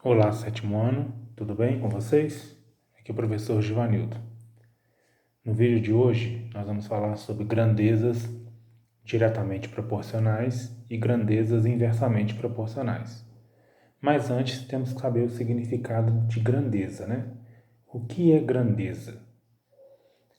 Olá, sétimo ano, tudo bem com vocês? Aqui é o professor Givanildo. No vídeo de hoje, nós vamos falar sobre grandezas diretamente proporcionais e grandezas inversamente proporcionais. Mas antes, temos que saber o significado de grandeza, né? O que é grandeza?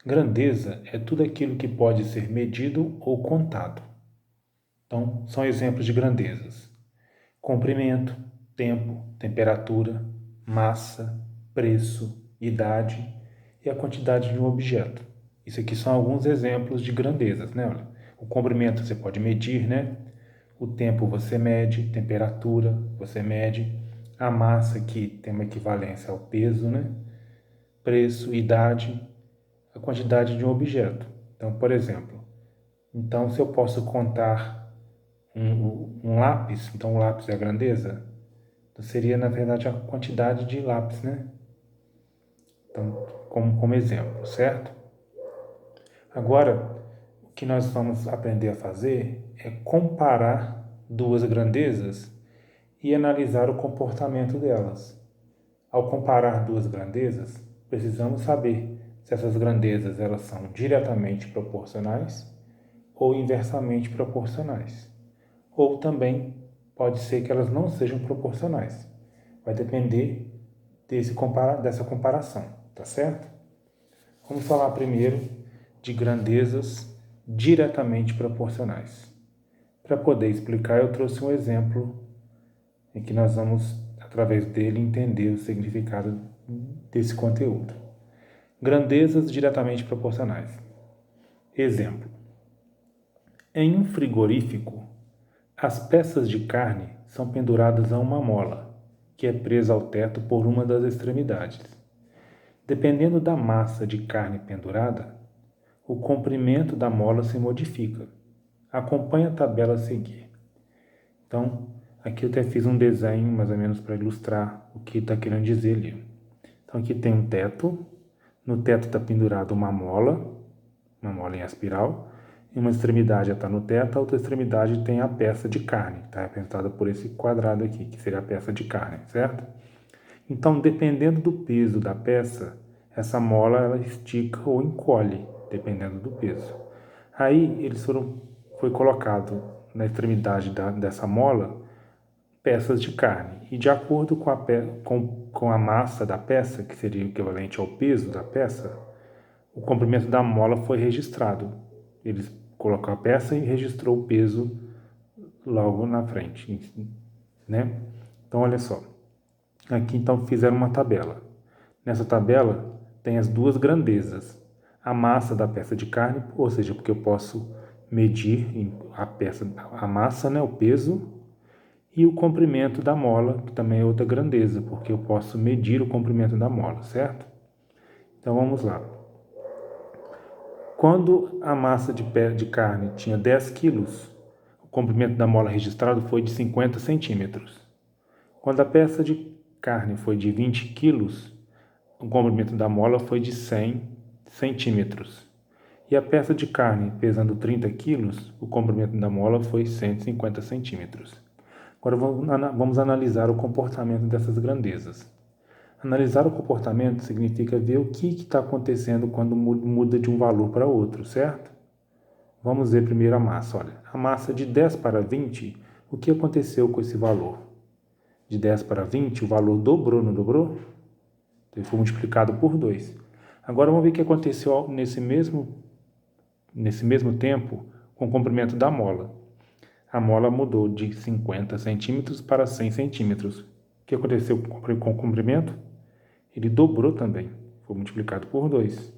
Grandeza é tudo aquilo que pode ser medido ou contado. Então, são exemplos de grandezas: comprimento, tempo, temperatura, massa, preço, idade e a quantidade de um objeto. Isso aqui são alguns exemplos de grandezas, né? Olha, o comprimento você pode medir, né? O tempo você mede, temperatura você mede, a massa que tem uma equivalência ao peso, né? Preço, idade, a quantidade de um objeto. Então, por exemplo, se eu posso contar um lápis, então o lápis é a grandeza, então seria na verdade a quantidade de lápis, né? Então, como exemplo, certo? Agora, o que nós vamos aprender a fazer é comparar duas grandezas e analisar o comportamento delas. Ao comparar duas grandezas, precisamos saber se essas grandezas elas são diretamente proporcionais ou inversamente proporcionais. Ou também pode ser que elas não sejam proporcionais. Vai depender dessa comparação, tá certo? Vamos falar primeiro de grandezas diretamente proporcionais. Para poder explicar, eu trouxe um exemplo em que nós vamos, através dele, entender o significado desse conteúdo. Grandezas diretamente proporcionais. Exemplo: em um frigorífico, as peças de carne são penduradas a uma mola, que é presa ao teto por uma das extremidades. Dependendo da massa de carne pendurada, o comprimento da mola se modifica. Acompanhe a tabela a seguir. Então, aqui eu até fiz um desenho mais ou menos para ilustrar o que está querendo dizer ali. Então, aqui tem um teto. No teto está pendurada uma mola em espiral. E uma extremidade já está no teto, a outra extremidade tem a peça de carne, está representada por esse quadrado aqui, que seria a peça de carne, certo? Então, dependendo do peso da peça, essa mola ela estica ou encolhe, dependendo do peso. Aí foi colocado na extremidade dessa mola peças de carne e de acordo com a massa da peça, que seria o equivalente ao peso da peça, o comprimento da mola foi registrado. Eles colocou a peça e registrou o peso logo na frente, né? Então olha só, aqui então fizeram uma tabela. Nessa tabela tem as duas grandezas, a massa da peça de carne, ou seja, porque eu posso medir a massa, né, o peso, e o comprimento da mola, que também é outra grandeza, porque eu posso medir o comprimento da mola, certo? Então vamos lá. Quando a massa de carne tinha 10 quilos, o comprimento da mola registrado foi de 50 centímetros. Quando a peça de carne foi de 20 quilos, o comprimento da mola foi de 100 centímetros. E a peça de carne pesando 30 quilos, o comprimento da mola foi 150 centímetros. Agora vamos analisar o comportamento dessas grandezas. Analisar o comportamento significa ver o que está acontecendo quando muda de um valor para outro, certo? Vamos ver primeiro a massa. Olha, a massa de 10 para 20, o que aconteceu com esse valor? De 10 para 20, o valor dobrou, não dobrou? Ele foi multiplicado por 2. Agora vamos ver o que aconteceu nesse mesmo tempo com o comprimento da mola. A mola mudou de 50 centímetros para 100 centímetros. O que aconteceu com o comprimento? Ele dobrou também, foi multiplicado por 2.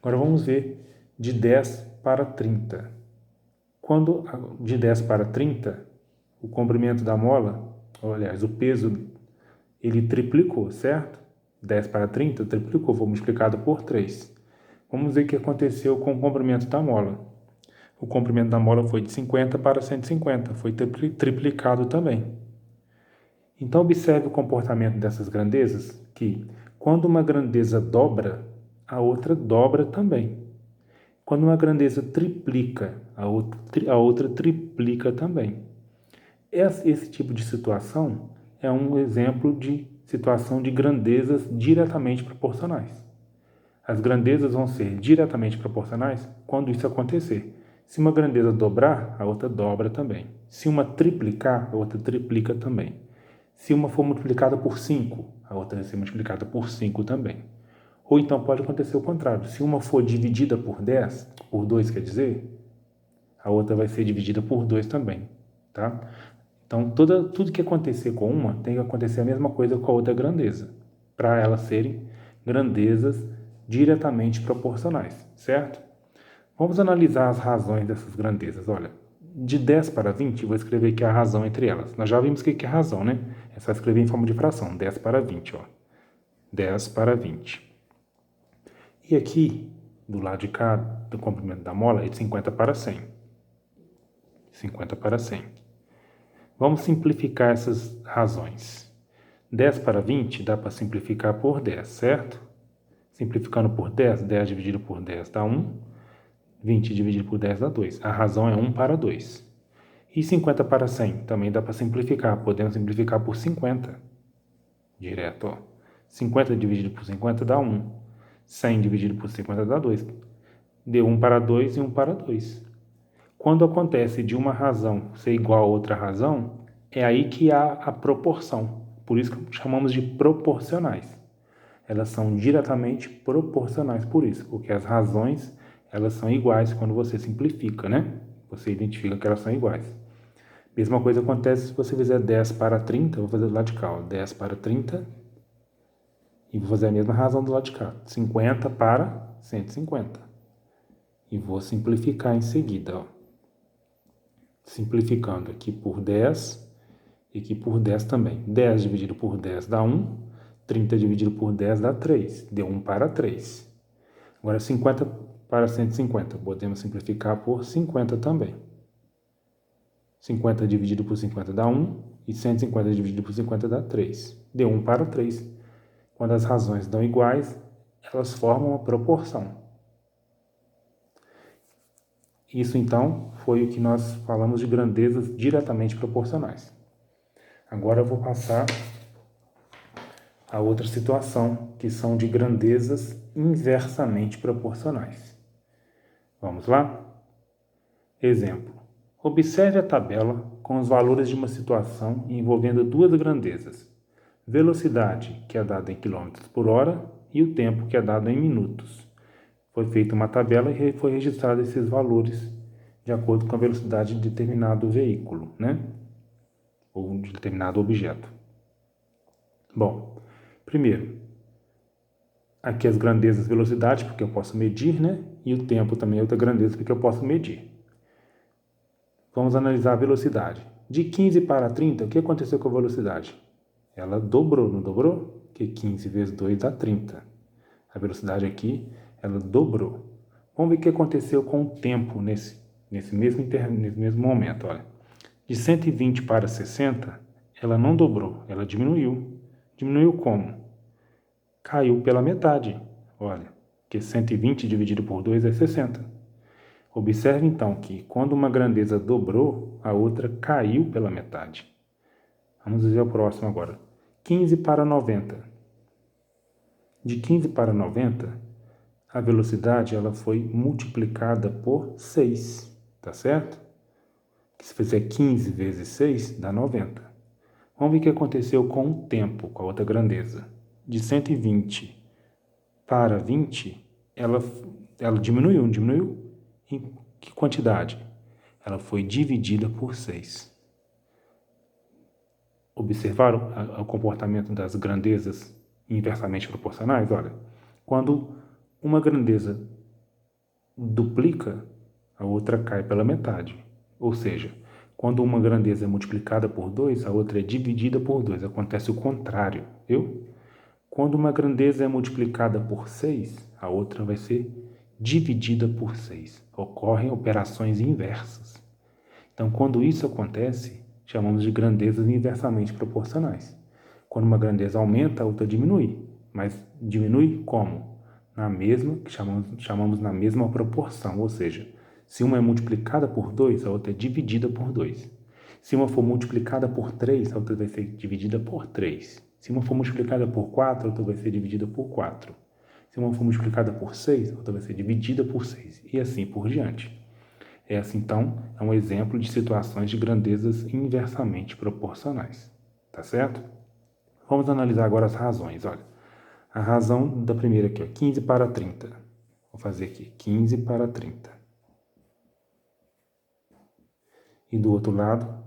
Agora vamos ver de 10 para 30. Quando de 10 para 30, o comprimento da mola, aliás, o peso, ele triplicou, certo? 10 para 30 triplicou, foi multiplicado por 3. Vamos ver o que aconteceu com o comprimento da mola. O comprimento da mola foi de 50 para 150, foi triplicado também. Então observe o comportamento dessas grandezas, que quando uma grandeza dobra, a outra dobra também. Quando uma grandeza triplica, a outra triplica também. Esse tipo de situação é um exemplo de situação de grandezas diretamente proporcionais. As grandezas vão ser diretamente proporcionais quando isso acontecer. Se uma grandeza dobrar, a outra dobra também. Se uma triplicar, a outra triplica também. Se uma for multiplicada por 5, a outra vai ser multiplicada por 5 também. Ou então pode acontecer o contrário. Se uma for dividida por 10, por 2 quer dizer, a outra vai ser dividida por 2 também. Tá? Então, tudo que acontecer com uma tem que acontecer a mesma coisa com a outra grandeza, para elas serem grandezas diretamente proporcionais, certo? Vamos analisar as razões dessas grandezas. Olha, de 10 para 20, vou escrever aqui a razão entre elas. Nós já vimos o que é razão, né? É só escrever em forma de fração, 10 para 20, ó. 10 para 20. E aqui, do lado de cá, do comprimento da mola, é de 50 para 100. 50 para 100. Vamos simplificar essas razões. 10 para 20 dá para simplificar por 10, certo? Simplificando por 10, 10 dividido por 10 dá 1. 20 dividido por 10 dá 2. A razão é 1 para 2. E 50 para 100 também dá para simplificar. Podemos simplificar por 50. Direto, ó. 50 dividido por 50 dá 1. 100 dividido por 50 dá 2. Deu 1 para 2 e 1 para 2. Quando acontece de uma razão ser igual a outra razão, é aí que há a proporção. Por isso que chamamos de proporcionais. Elas são diretamente proporcionais por isso, porque as razões elas são iguais quando você simplifica, né? Você identifica que elas são iguais. Mesma coisa acontece se você fizer 10 para 30, vou fazer do lado de cá, ó, 10 para 30, e vou fazer a mesma razão do lado de cá, 50 para 150. E vou simplificar em seguida, ó. Simplificando aqui por 10 e aqui por 10 também. 10 dividido por 10 dá 1, 30 dividido por 10 dá 3, deu 1 para 3. Agora 50 para 150, podemos simplificar por 50 também. 50 dividido por 50 dá 1 e 150 dividido por 50 dá 3. Deu 1 para 3. Quando as razões dão iguais, elas formam uma proporção. Isso, então, foi o que nós falamos de grandezas diretamente proporcionais. Agora eu vou passar a outra situação, que são de grandezas inversamente proporcionais. Vamos lá? Exemplo. Observe a tabela com os valores de uma situação envolvendo duas grandezas. Velocidade, que é dada em km por hora, e o tempo, que é dado em minutos. Foi feita uma tabela e foi registrado esses valores de acordo com a velocidade de determinado veículo, né? Ou de determinado objeto. Bom, primeiro, aqui as grandezas velocidade, porque eu posso medir, né? E o tempo também é outra grandeza, porque eu posso medir. Vamos analisar a velocidade. De 15 para 30, o que aconteceu com a velocidade? Ela dobrou, não dobrou? Porque 15 vezes 2 dá 30. A velocidade aqui, ela dobrou. Vamos ver o que aconteceu com o tempo nesse mesmo momento. Olha. De 120 para 60, ela não dobrou, ela diminuiu. Diminuiu como? Caiu pela metade. Olha, que 120 dividido por 2 é 60. Observe então que quando uma grandeza dobrou, a outra caiu pela metade. Vamos ver o próximo agora. 15 para 90. De 15 para 90, a velocidade ela foi multiplicada por 6, tá certo? Se fizer 15 vezes 6, dá 90. Vamos ver o que aconteceu com o tempo, com a outra grandeza. De 120 para 20, ela diminuiu em que quantidade? Ela foi dividida por 6. Observaram o comportamento das grandezas inversamente proporcionais? Olha, quando uma grandeza duplica, a outra cai pela metade. Ou seja, quando uma grandeza é multiplicada por 2, a outra é dividida por 2. Acontece o contrário, viu? Quando uma grandeza é multiplicada por 6, a outra vai ser dividida por 6. Ocorrem operações inversas. Então, quando isso acontece, chamamos de grandezas inversamente proporcionais. Quando uma grandeza aumenta, a outra diminui. Mas diminui como? Na mesma, que chamamos na mesma proporção, ou seja, se uma é multiplicada por 2, a outra é dividida por 2. Se uma for multiplicada por 3, a outra vai ser dividida por 3. Se uma for multiplicada por 4, a outra vai ser dividida por 4. Se uma for multiplicada por 6, a outra vai ser dividida por 6. E assim por diante. Essa, então, é um exemplo de situações de grandezas inversamente proporcionais. Tá certo? Vamos analisar agora as razões. Olha, a razão da primeira aqui, ó, 15 para 30. Vou fazer aqui, 15 para 30. E do outro lado,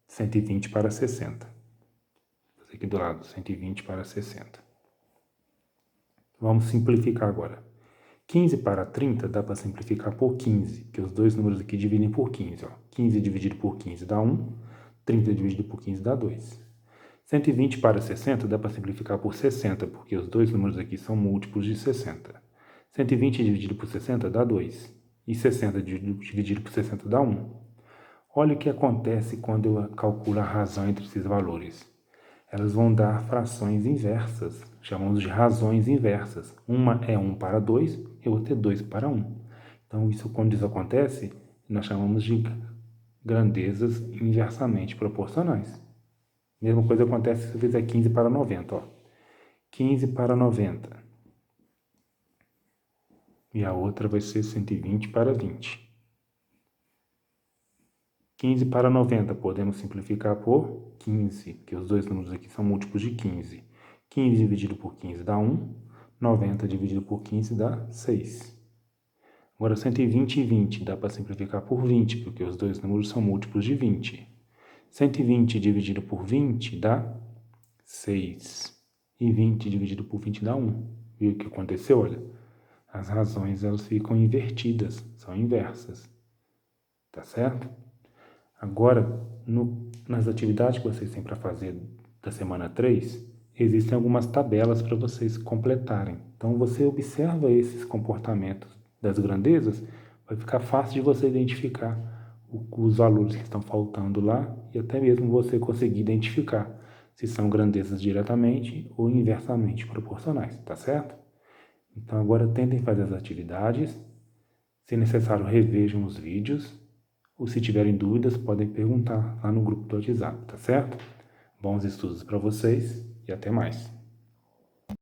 120 para 60. Vou fazer aqui do lado, 120 para 60. Vamos simplificar agora. 15 para 30 dá para simplificar por 15, que os dois números aqui dividem por 15. Ó. 15 dividido por 15 dá 1, 30 dividido por 15 dá 2. 120 para 60 dá para simplificar por 60, porque os dois números aqui são múltiplos de 60. 120 dividido por 60 dá 2, e 60 dividido por 60 dá 1. Olha o que acontece quando eu calculo a razão entre esses valores. Elas vão dar frações inversas, chamamos de razões inversas. Uma é 1 para 2 e outra é 2 para 1. Então, quando isso acontece, nós chamamos de grandezas inversamente proporcionais. Mesma coisa acontece se eu fizer 15 para 90. Ó. 15 para 90. E a outra vai ser 120 para 20. 15 para 90, podemos simplificar por 15, que os dois números aqui são múltiplos de 15. 15 dividido por 15 dá 1, 90 dividido por 15 dá 6. Agora, 120 e 20 dá para simplificar por 20, porque os dois números são múltiplos de 20. 120 dividido por 20 dá 6. E 20 dividido por 20 dá 1. Viu o que aconteceu? Olha, as razões elas ficam invertidas, são inversas. Tá certo? Agora, nas atividades que vocês têm para fazer da semana 3, existem algumas tabelas para vocês completarem. Então, você observa esses comportamentos das grandezas, vai ficar fácil de você identificar os valores que estão faltando lá e até mesmo você conseguir identificar se são grandezas diretamente ou inversamente proporcionais, tá certo? Então, agora tentem fazer as atividades. Se necessário, revejam os vídeos. Ou se tiverem dúvidas, podem perguntar lá no grupo do WhatsApp, tá certo? Bons estudos para vocês e até mais.